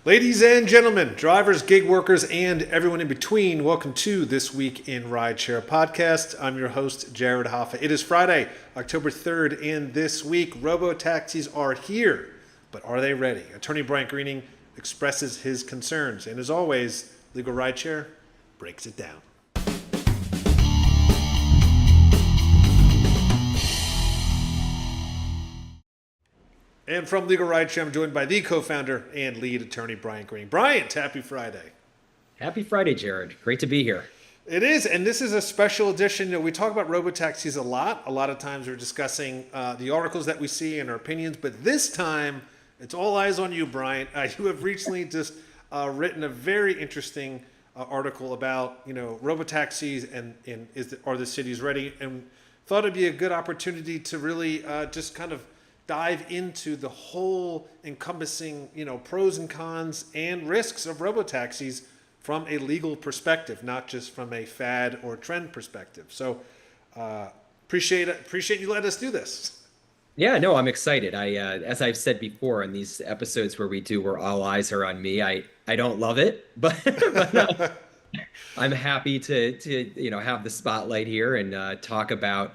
Ladies and gentlemen, drivers, gig workers, and everyone in between, welcome to This Week in Rideshare podcast. I'm your host, Jared Hoffa. It is Friday, October 3rd, and this week, Robotaxis are here. But are they ready? Attorney Bryant Greening expresses his concerns. And as always, Legal Rideshare breaks it down. And from Legal Rideshare, I'm joined by the co-founder and lead attorney, Bryant Greening. Bryant, happy Friday. Happy Friday, Jared. Great to be here. It is, and this is a special edition. We talk about robotaxis a lot. A lot of times we're discussing the articles that we see and our opinions, but this time it's all eyes on you, Bryant. You have recently just written a very interesting article about robotaxis and are the cities ready? And thought it'd be a good opportunity to really just kind of dive into the whole encompassing, pros and cons and risks of robotaxis from a legal perspective, not just from a fad or trend perspective. So appreciate you letting us do this. Yeah, no, I'm excited. As I've said before in these episodes where all eyes are on me, I don't love it, but, I'm happy to have the spotlight here and talk about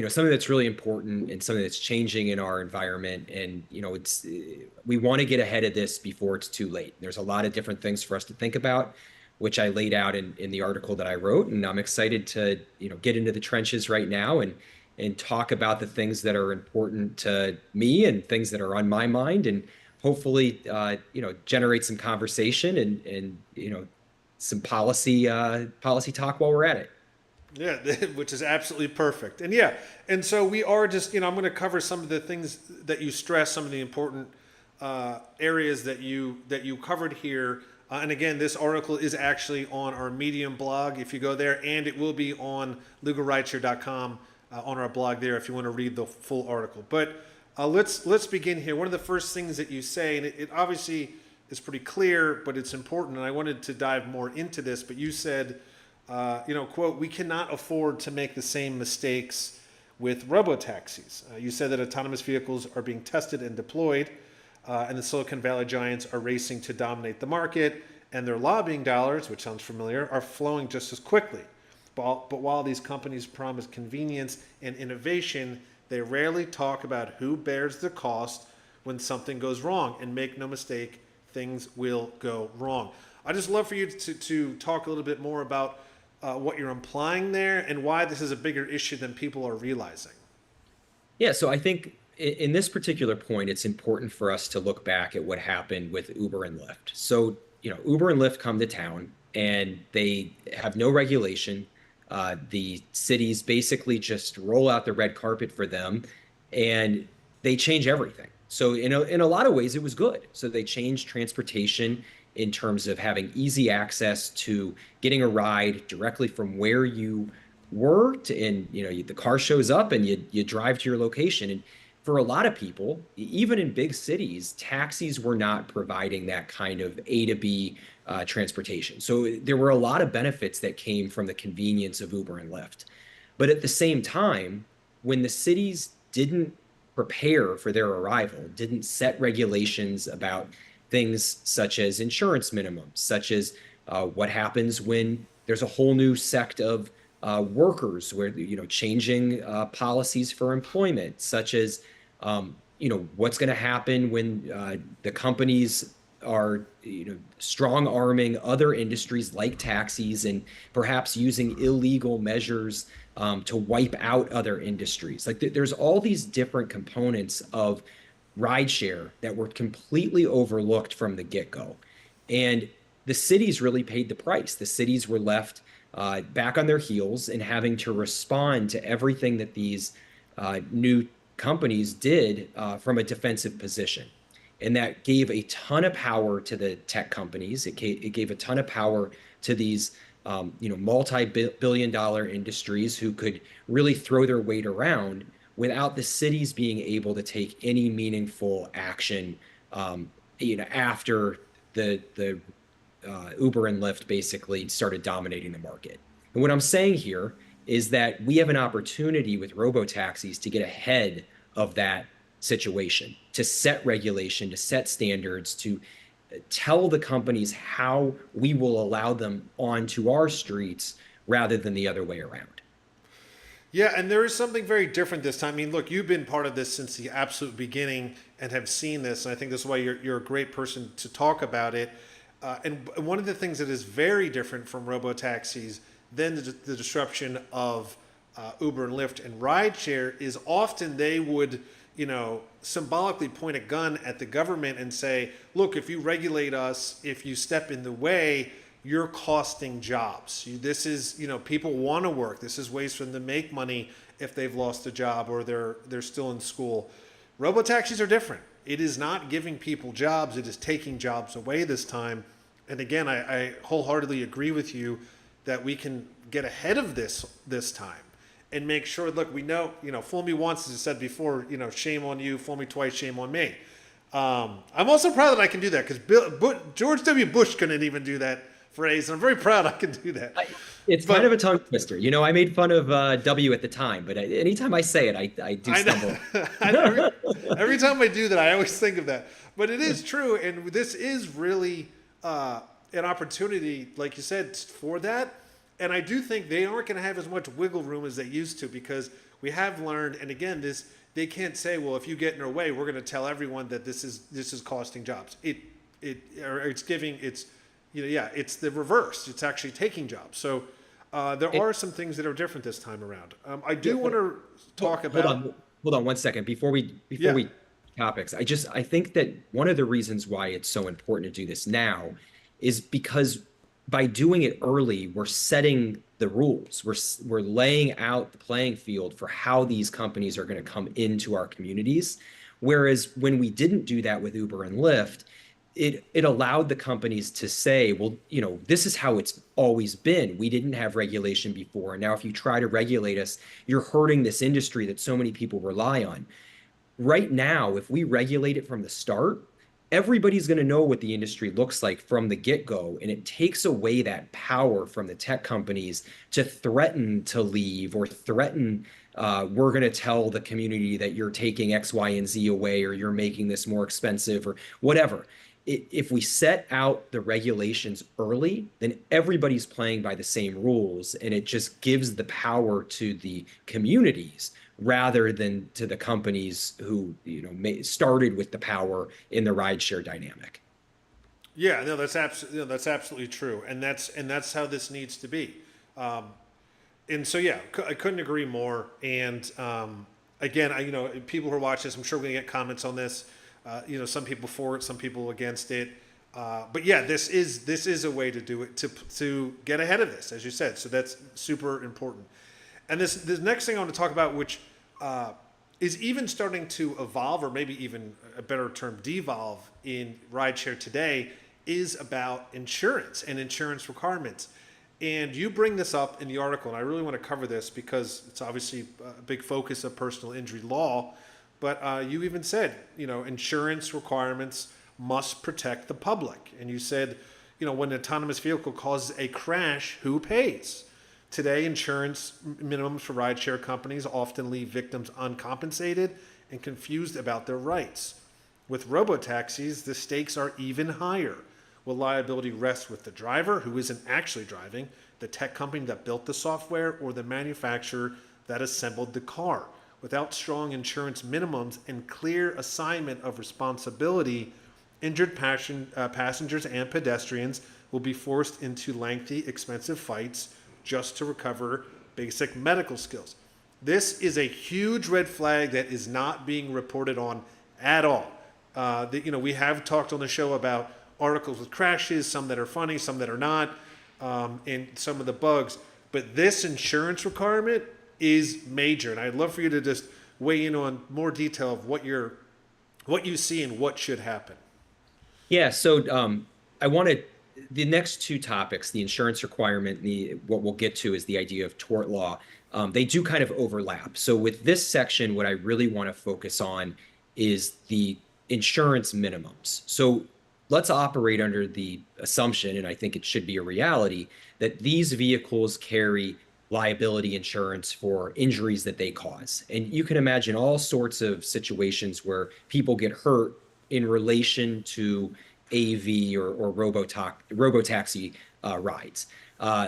something that's really important and something that's changing in our environment. And, we want to get ahead of this before it's too late. There's a lot of different things for us to think about, which I laid out in the article that I wrote. And I'm excited to, get into the trenches right now and talk about the things that are important to me and things that are on my mind, and hopefully, generate some conversation and some policy talk while we're at it. Yeah, which is absolutely perfect. And so we are just, I'm going to cover some of the things that you stress, some of the important areas that you covered here. And again, this article is actually on our Medium blog if you go there, and it will be on LegalRideshare.com on our blog there if you want to read the full article. But let's begin here. One of the first things that you say, and it obviously is pretty clear, but it's important, and I wanted to dive more into this, but you said, quote, "We cannot afford to make the same mistakes with robotaxis." You said that autonomous vehicles are being tested and deployed, and the Silicon Valley giants are racing to dominate the market, and their lobbying dollars, which sounds familiar, are flowing just as quickly. But while these companies promise convenience and innovation, they rarely talk about who bears the cost when something goes wrong. And make no mistake, things will go wrong. I'd just love for you to talk a little bit more about what you're implying there and why this is a bigger issue than people are realizing. Yeah, so I think in this particular point, it's important for us to look back at what happened with Uber and Lyft. So, Uber and Lyft come to town and they have no regulation. The cities basically just roll out the red carpet for them and they change everything. So in a lot of ways, it was good. So they changed transportation in terms of having easy access to getting a ride directly from where you were and the car shows up and you drive to your location. And for a lot of people, even in big cities, taxis were not providing that kind of A to B transportation. So there were a lot of benefits that came from the convenience of Uber and Lyft. But at the same time, when the cities didn't prepare for their arrival, didn't set regulations about things such as insurance minimums, such as what happens when there's a whole new sect of workers where, changing policies for employment, such as, what's going to happen when the companies are, strong arming other industries like taxis and perhaps using illegal measures to wipe out other industries. Like there's all these different components of rideshare that were completely overlooked from the get-go. And the cities really paid the price. The cities were left back on their heels and having to respond to everything that these new companies did from a defensive position. And that gave a ton of power to the tech companies. It gave a ton of power to these multi-billion-dollar industries who could really throw their weight around without the cities being able to take any meaningful action, after the Uber and Lyft basically started dominating the market. And what I'm saying here is that we have an opportunity with robotaxis to get ahead of that situation, to set regulation, to set standards, to tell the companies how we will allow them onto our streets rather than the other way around. Yeah, and there is something very different this time. I mean, look, you've been part of this since the absolute beginning and have seen this, and I think this is why you're a great person to talk about it. And one of the things that is very different from robotaxis than the disruption of Uber and Lyft and rideshare is often they would, symbolically point a gun at the government and say, look, if you regulate us, if you step in the way, you're costing jobs. This is, people want to work. This is ways for them to make money if they've lost a job or they're still in school. Robotaxis are different. It is not giving people jobs. It is taking jobs away this time. And again, I wholeheartedly agree with you that we can get ahead of this time and make sure, look, we know, fool me once, as I said before, shame on you, fool me twice, shame on me. I'm also proud that I can do that because George W. Bush couldn't even do that phrase, and I'm very proud I can do that. It's kind of a tongue twister. I made fun of W at the time, but anytime I say it, I do stumble. Every time I do that, I always think of that. But it is true, and this is really an opportunity, like you said, for that. And I do think they aren't going to have as much wiggle room as they used to because we have learned, and again, they can't say, well, if you get in our way, we're going to tell everyone that this is costing jobs. It's the reverse. It's actually taking jobs. So there are some things that are different this time around. I do want to talk about. Hold on 1 second before we topics. I think that one of the reasons why it's so important to do this now is because by doing it early, we're setting the rules. We're laying out the playing field for how these companies are going to come into our communities. Whereas when we didn't do that with Uber and Lyft, it allowed the companies to say, well, this is how it's always been. We didn't have regulation before. And now if you try to regulate us, you're hurting this industry that so many people rely on. Right now, if we regulate it from the start, everybody's going to know what the industry looks like from the get-go, and it takes away that power from the tech companies to threaten to leave or threaten, we're going to tell the community that you're taking X, Y, and Z away, or you're making this more expensive, or whatever. If we set out the regulations early, then everybody's playing by the same rules, and it just gives the power to the communities rather than to the companies who started with the power in the rideshare dynamic. Yeah, no, that's absolutely true, and that's how this needs to be. And so yeah, I couldn't agree more. And again, people who are watching this, I'm sure we're gonna get comments on this. Some people for it, some people against it. But yeah, this is a way to do it to get ahead of this, as you said. So that's super important. And this next thing I want to talk about, which is even starting to evolve, or maybe even a better term, devolve in rideshare today, is about insurance and insurance requirements. And you bring this up in the article, and I really want to cover this because it's obviously a big focus of personal injury law. But you even said, insurance requirements must protect the public. And you said, when an autonomous vehicle causes a crash, who pays? Today, insurance minimums for rideshare companies often leave victims uncompensated and confused about their rights. With robotaxis, the stakes are even higher. Will liability rest with the driver, who isn't actually driving, the tech company that built the software, or the manufacturer that assembled the car? Without strong insurance minimums and clear assignment of responsibility, injured passengers and pedestrians will be forced into lengthy, expensive fights just to recover basic medical skills. This is a huge red flag that is not being reported on at all. We have talked on the show about articles with crashes, some that are funny, some that are not, and some of the bugs. But this insurance requirement is major, and I'd love for you to just weigh in on more detail of what you see and what should happen. Yeah, so I wanted the next two topics, the insurance requirement, what we'll get to is the idea of tort law. They do kind of overlap. So with this section, what I really want to focus on is the insurance minimums. So let's operate under the assumption, and I think it should be a reality, that these vehicles carry liability insurance for injuries that they cause. And you can imagine all sorts of situations where people get hurt in relation to AV or robotaxi rides.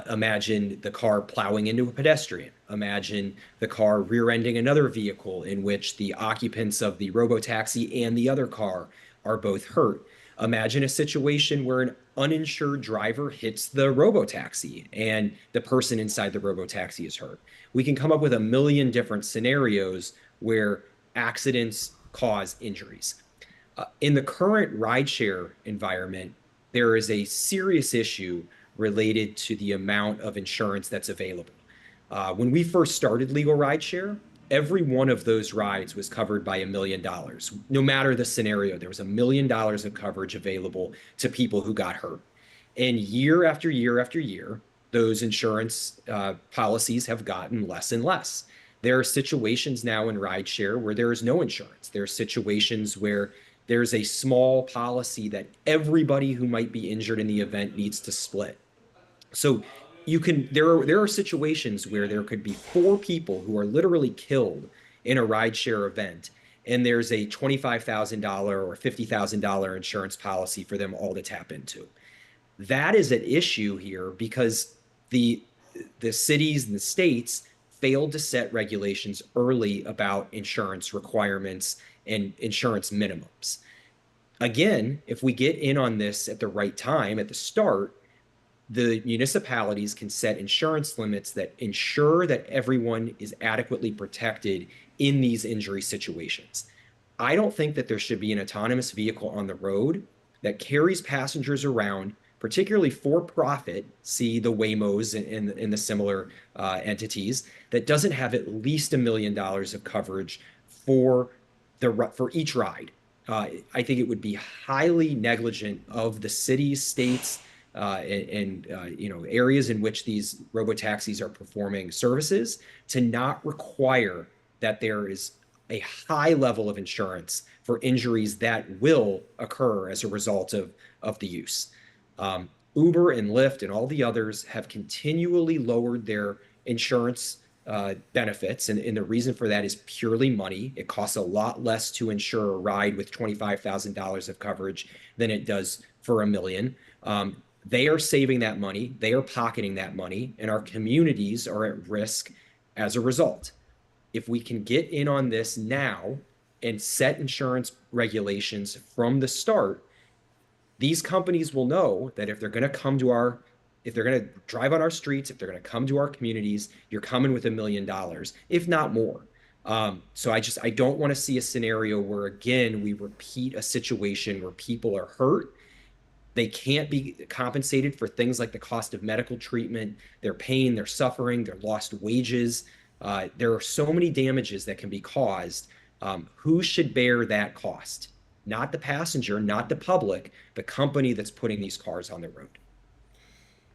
Imagine the car plowing into a pedestrian. Imagine the car rear-ending another vehicle in which the occupants of the robotaxi and the other car are both hurt. Imagine a situation where an uninsured driver hits the robotaxi and the person inside the robotaxi is hurt. We can come up with a million different scenarios where accidents cause injuries. In the current rideshare environment, there is a serious issue related to the amount of insurance that's available. When we first started Legal Rideshare, every one of those rides was covered by $1 million. No matter the scenario, there was $1 million of coverage available to people who got hurt. And year after year after year, those insurance policies have gotten less and less. There are situations now in rideshare where there is no insurance. There are situations where there's a small policy that everybody who might be injured in the event needs to split. So there are situations where there could be four people who are literally killed in a rideshare event, and there's a $25,000 or $50,000 insurance policy for them all to tap into. That is an issue here because the the cities and the states failed to set regulations early about insurance requirements and insurance minimums. Again, if we get in on this at the right time, at the start, the municipalities can set insurance limits that ensure that everyone is adequately protected in these injury situations. I don't think that there should be an autonomous vehicle on the road that carries passengers around, particularly for profit, see the Waymos and the similar entities, that doesn't have at least $1 million of coverage for for each ride. I think it would be highly negligent of the cities, states, and areas in which these robotaxis are performing services to not require that there is a high level of insurance for injuries that will occur as a result of the use. Uber and Lyft and all the others have continually lowered their insurance benefits, and the reason for that is purely money. It costs a lot less to insure a ride with $25,000 of coverage than it does for $1 million. They are saving that money, they are pocketing that money, and our communities are at risk as a result. If we can get in on this now and set insurance regulations from the start, these companies will know that if they're going to if they're going to drive on our streets, if they're going to come to our communities, you're coming with $1 million, if not more. So I don't want to see a scenario where, again, we repeat a situation where people are hurt. They can't be compensated for things like the cost of medical treatment, their pain, their suffering, their lost wages. There are so many damages that can be caused. Who should bear that cost? Not the passenger, not the public, the company that's putting these cars on the road.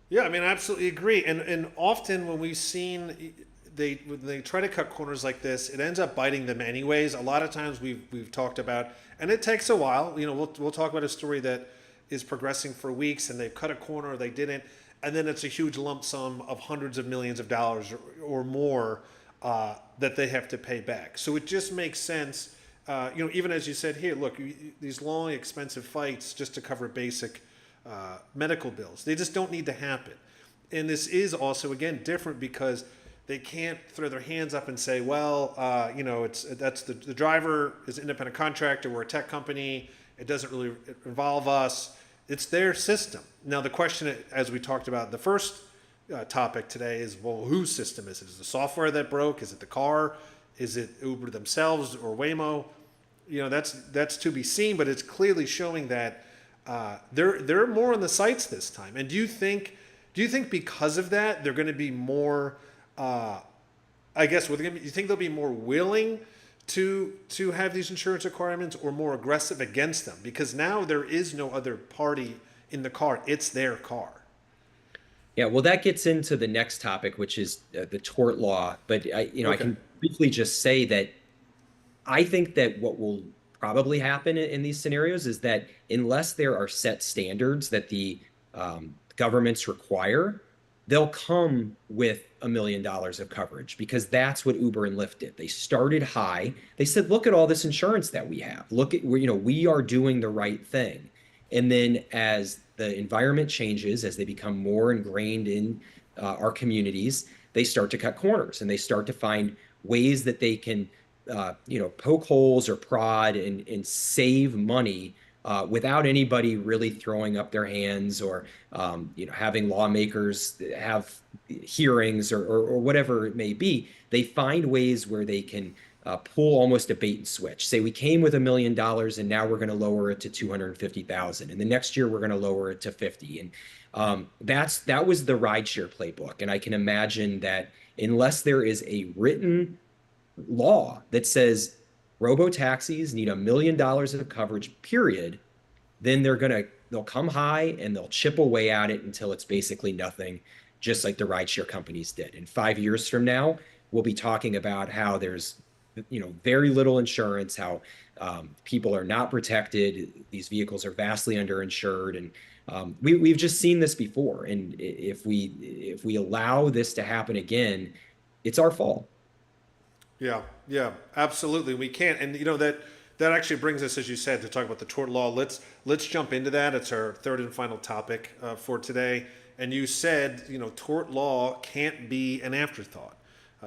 Yeah, I mean, I absolutely agree. And often when we've seen when they try to cut corners like this, it ends up biting them anyways. A lot of times we've talked about, and it takes a while. We'll talk about a story that is progressing for weeks, and they've cut a corner or they didn't, and then it's a huge lump sum of hundreds of millions of dollars or more that they have to pay back. So it just makes sense. Even as you said here, look, these long, expensive fights just to cover basic medical bills, they just don't need to happen. And this is also, again, different because they can't throw their hands up and say, well, that's the driver is an independent contractor, we're a tech company, it doesn't really involve us. It's their system. Now, the question, as we talked about the first topic today, is, well, whose system is it? Is it the software that broke? Is it the car? Is it Uber themselves or Waymo? That's to be seen, but it's clearly showing that they're more on the sites this time. And do you think because of that they're going to be more? Do you think they'll be more willing to have these insurance requirements or more aggressive against them? Because now there is no other party in the car; it's their car. Yeah, well, that gets into the next topic, which is the tort law. But I can briefly just say that I think that what will probably happen in these scenarios is that unless there are set standards that the governments require, they'll come with $1 million of coverage because that's what Uber and Lyft did. They started high. They said, look at all this insurance that we have. Look at, we are doing the right thing. And then as the environment changes, as they become more ingrained in our communities, they start to cut corners and they start to find ways that they can, poke holes or prod and save money without anybody really throwing up their hands or having lawmakers have hearings or whatever it may be. They find ways where they can pull almost a bait and switch. Say we came with $1 million and now we're going to lower it to 250,000, and the next year we're going to lower it to 50. And that was the rideshare playbook. And I can imagine that unless there is a written law that says robotaxis need $1 million of coverage, period, then they'll come high and they'll chip away at it until it's basically nothing, just like the rideshare companies did. And 5 years from now, we'll be talking about how there's very little insurance, how people are not protected, these vehicles are vastly underinsured, and we've just seen this before. And if we allow this to happen again, it's our fault. Yeah, yeah, absolutely. We can't, and that actually brings us, as you said, to talk about the tort law. Let's jump into that. It's our third and final topic for today. And you said, tort law can't be an afterthought.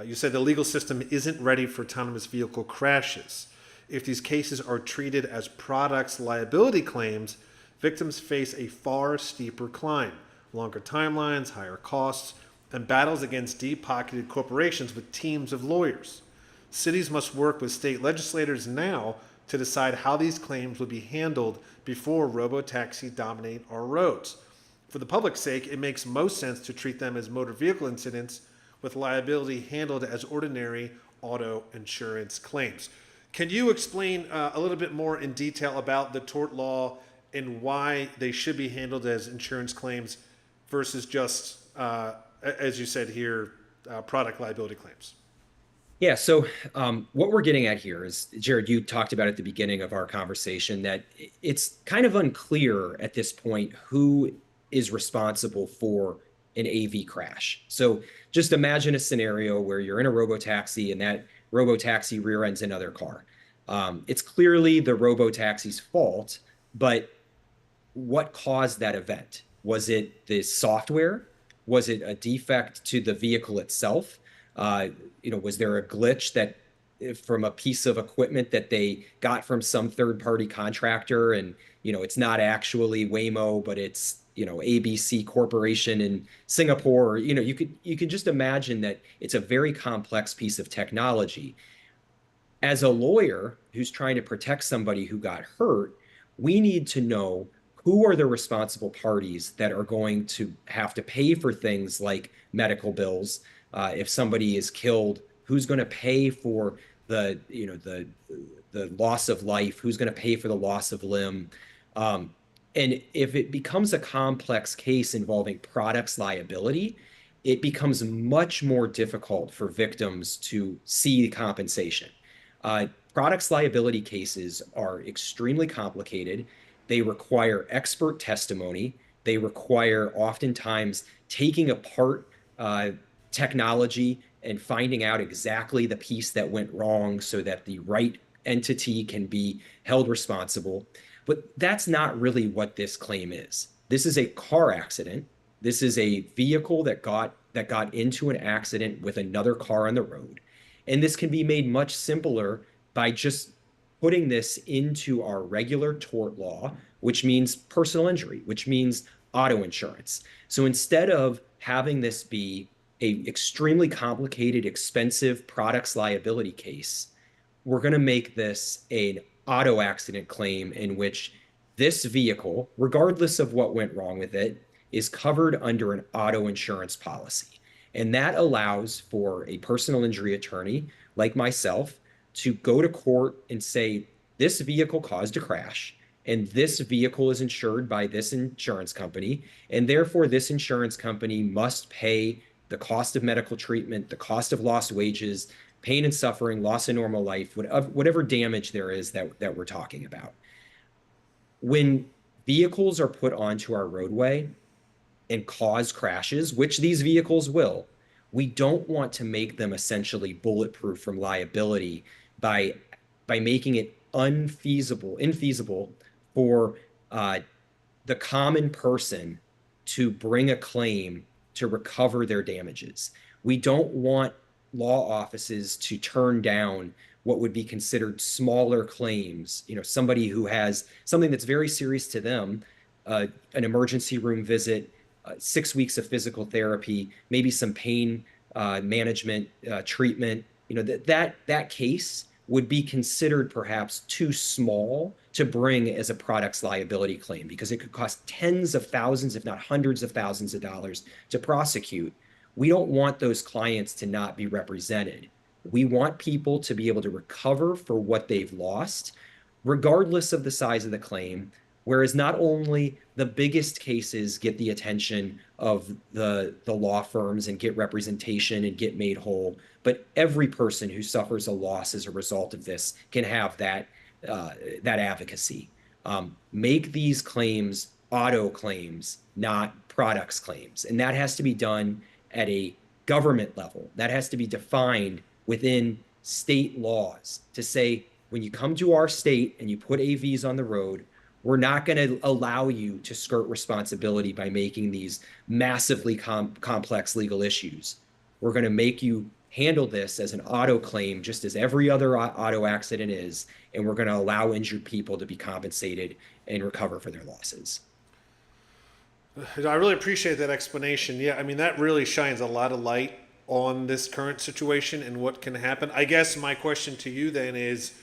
You said the legal system isn't ready for autonomous vehicle crashes. If these cases are treated as products liability claims, victims face a far steeper climb, longer timelines, higher costs, and battles against deep-pocketed corporations with teams of lawyers. Cities must work with state legislators now to decide how these claims will be handled before robotaxi dominate our roads. For the public's sake, it makes most sense to treat them as motor vehicle incidents with liability handled as ordinary auto insurance claims. Can you explain a little bit more in detail about the tort law and why they should be handled as insurance claims versus just, as you said here, product liability claims? Yeah, so what we're getting at here is, Jared, you talked about at the beginning of our conversation that it's kind of unclear at this point who is responsible for an AV crash. So just imagine a scenario where you're in a robotaxi and that robotaxi rear ends another car. It's clearly the robotaxi's fault, but what caused that event? Was it the software? Was it a defect to the vehicle itself? Was there a glitch that from a piece of equipment that they got from some third-party contractor, and it's not actually Waymo, but it's ABC Corporation in Singapore? Or, you could just imagine that it's a very complex piece of technology. As a lawyer who's trying to protect somebody who got hurt, we need to know who are the responsible parties that are going to have to pay for things like medical bills. If somebody is killed, who's going to pay for the loss of life? Who's going to pay for the loss of limb? And if it becomes a complex case involving products liability, it becomes much more difficult for victims to see compensation. Products liability cases are extremely complicated. They require expert testimony. They require oftentimes taking apart technology and finding out exactly the piece that went wrong so that the right entity can be held responsible. But that's not really what this claim is. This is a car accident. This is a vehicle that got into an accident with another car on the road. And this can be made much simpler by just putting this into our regular tort law, which means personal injury, which means auto insurance. So instead of having this be a extremely complicated, expensive products liability case, we're going to make this an auto accident claim in which this vehicle, regardless of what went wrong with it, is covered under an auto insurance policy. And that allows for a personal injury attorney like myself to go to court and say, this vehicle caused a crash, and this vehicle is insured by this insurance company, and therefore this insurance company must pay the cost of medical treatment, the cost of lost wages, pain and suffering, loss of normal life, whatever damage there is that we're talking about. When vehicles are put onto our roadway, and cause crashes, which these vehicles will, we don't want to make them essentially bulletproof from liability by making it infeasible for uh, the common person to bring a claim to recover their damages. We don't want law offices to turn down what would be considered smaller claims. Somebody who has something that's very serious to them, an emergency room visit, 6 weeks of physical therapy, maybe some pain management treatment. That case would be considered perhaps too small to bring as a product's liability claim because it could cost tens of thousands, if not hundreds of thousands of dollars to prosecute. We don't want those clients to not be represented. We want people to be able to recover for what they've lost, regardless of the size of the claim. Whereas not only the biggest cases get the attention of the law firms and get representation and get made whole, but every person who suffers a loss as a result of this can have that advocacy. Make these claims auto claims, not products claims, and that has to be done at a government level. That has to be defined within state laws to say, when you come to our state and you put AVs on the road, we're not going to allow you to skirt responsibility by making these massively complex legal issues. We're going to make you handle this as an auto claim, just as every other auto accident is, and we're going to allow injured people to be compensated and recover for their losses. I really appreciate that explanation. Yeah, I mean, that really shines a lot of light on this current situation and what can happen. I guess my question to you then is,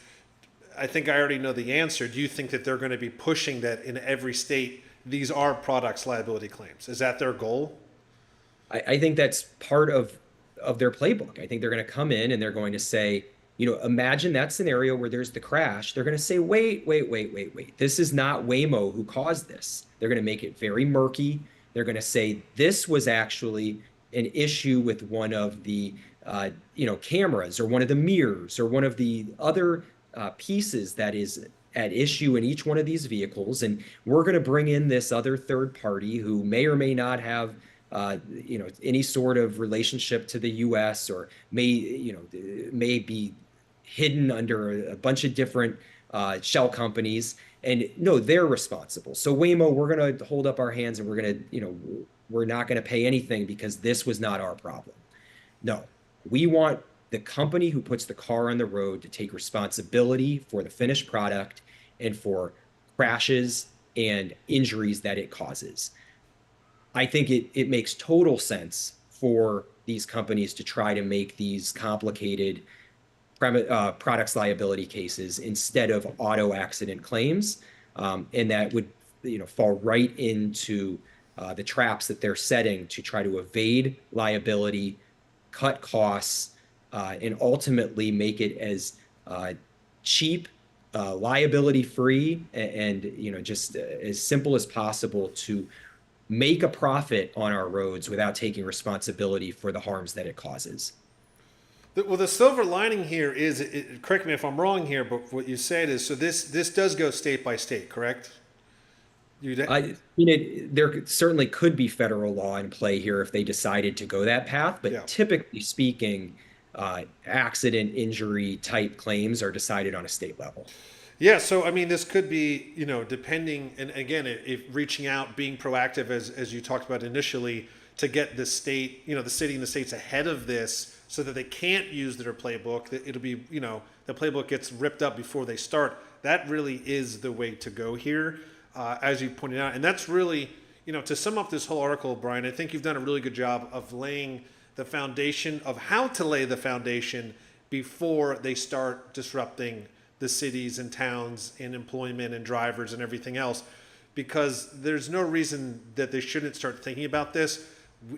I think I already know the answer. Do you think that they're going to be pushing that in every state, these are products liability claims? Is that their goal? I think that's part of their playbook. I think they're going to come in and they're going to say, imagine that scenario where there's the crash. They're going to say, wait. This is not Waymo who caused this. They're going to make it very murky. They're going to say this was actually an issue with one of the cameras or one of the mirrors or one of the other pieces that is at issue in each one of these vehicles, and we're going to bring in this other third party who may or may not have any sort of relationship to the U.S. or may be hidden under a bunch of different shell companies, and no, they're responsible. So Waymo, we're going to hold up our hands and we're not going to pay anything because this was not our problem. No, we want the company who puts the car on the road to take responsibility for the finished product and for crashes and injuries that it causes. I think it makes total sense for these companies to try to make these complicated products liability cases instead of auto accident claims. And that would fall right into the traps that they're setting to try to evade liability, cut costs, and ultimately make it as cheap, liability free, and just as simple as possible to make a profit on our roads without taking responsibility for the harms that it causes. Well, the silver lining here is, correct me if I'm wrong here, but what you said is, so this does go state by state, correct? There certainly could be federal law in play here if they decided to go that path, but Yeah. typically speaking, accident injury type claims are decided on a state level. Yeah, so I mean, this could be, depending, and again, if reaching out, being proactive, as you talked about initially, to get the state, the city and the states ahead of this, so that they can't use their playbook. That it'll be, the playbook gets ripped up before they start. That really is the way to go here, as you pointed out, and that's really, to sum up this whole article, Brian. I think you've done a really good job of laying the foundation of how to lay the foundation before they start disrupting the cities and towns and employment and drivers and everything else, because there's no reason that they shouldn't start thinking about this.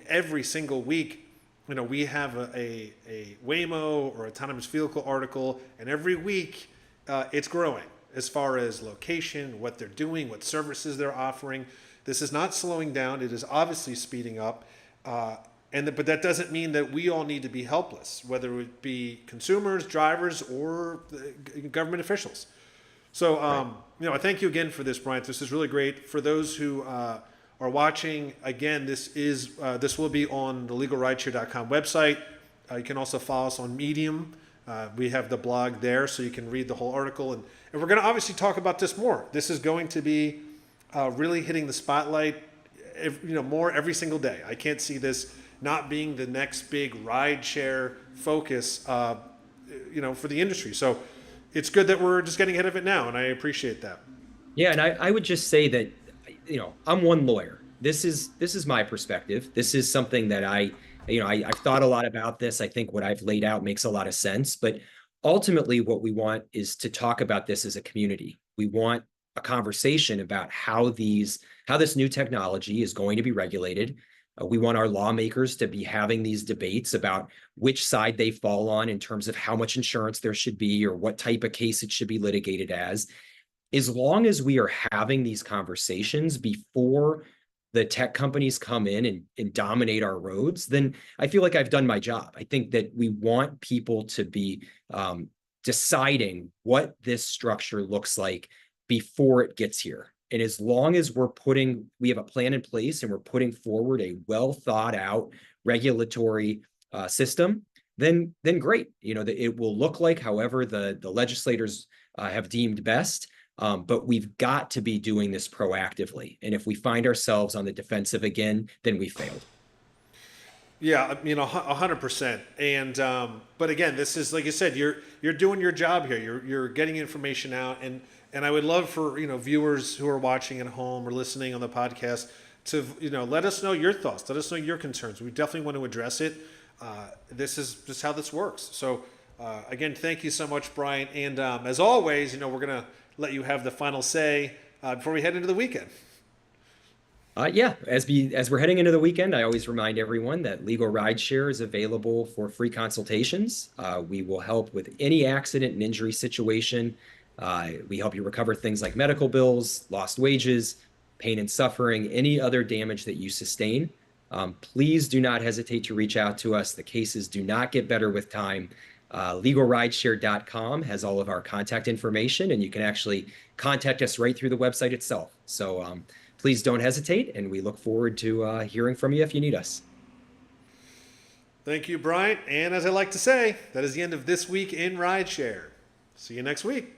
Every single week, we have a Waymo or autonomous vehicle article, and every week it's growing as far as location, what they're doing, what services they're offering. This is not slowing down. It is obviously speeding up. But that doesn't mean that we all need to be helpless, whether it be consumers, drivers, or government officials. So, I thank you again for this, Bryant. This is really great. For those who are watching, again, this will be on the LegalRideshare.com website. You can also follow us on Medium. We have the blog there, so you can read the whole article. And we're going to obviously talk about this more. This is going to be really hitting the spotlight, more every single day. I can't see this not being the next big rideshare focus, for the industry. So it's good that we're just getting ahead of it now, and I appreciate that. Yeah, and I would just say that, I'm one lawyer. This is my perspective. This is something that I've thought a lot about this. I think what I've laid out makes a lot of sense. But ultimately, what we want is to talk about this as a community. We want a conversation about how this new technology is going to be regulated. We want our lawmakers to be having these debates about which side they fall on in terms of how much insurance there should be or what type of case it should be litigated as long as we are having these conversations before the tech companies come in and dominate our roads, then I feel like I've done my job. I think that we want people to be deciding what this structure looks like before it gets here. And as long as we have a plan in place and we're putting forward a well thought out regulatory system, then great. It will look like however the legislators have deemed best. But we've got to be doing this proactively. And if we find ourselves on the defensive again, then we failed. Yeah, 100%. And but again, this is like you said, you're doing your job here. You're getting information out, and I would love for viewers who are watching at home or listening on the podcast to let us know your thoughts, let us know your concerns. We definitely want to address it. This is just how this works. So again, thank you so much, Brian. And as always, we're gonna let you have the final say before we head into the weekend. As we're heading into the weekend, I always remind everyone that Legal Rideshare is available for free consultations. We will help with any accident and injury situation. We help you recover things like medical bills, lost wages, pain and suffering, any other damage that you sustain. Please do not hesitate to reach out to us. The cases do not get better with time. LegalRideshare.com has all of our contact information, and you can actually contact us right through the website itself. So please don't hesitate, and we look forward to hearing from you if you need us. Thank you, Bryant. And as I like to say, that is the end of This Week in Rideshare. See you next week.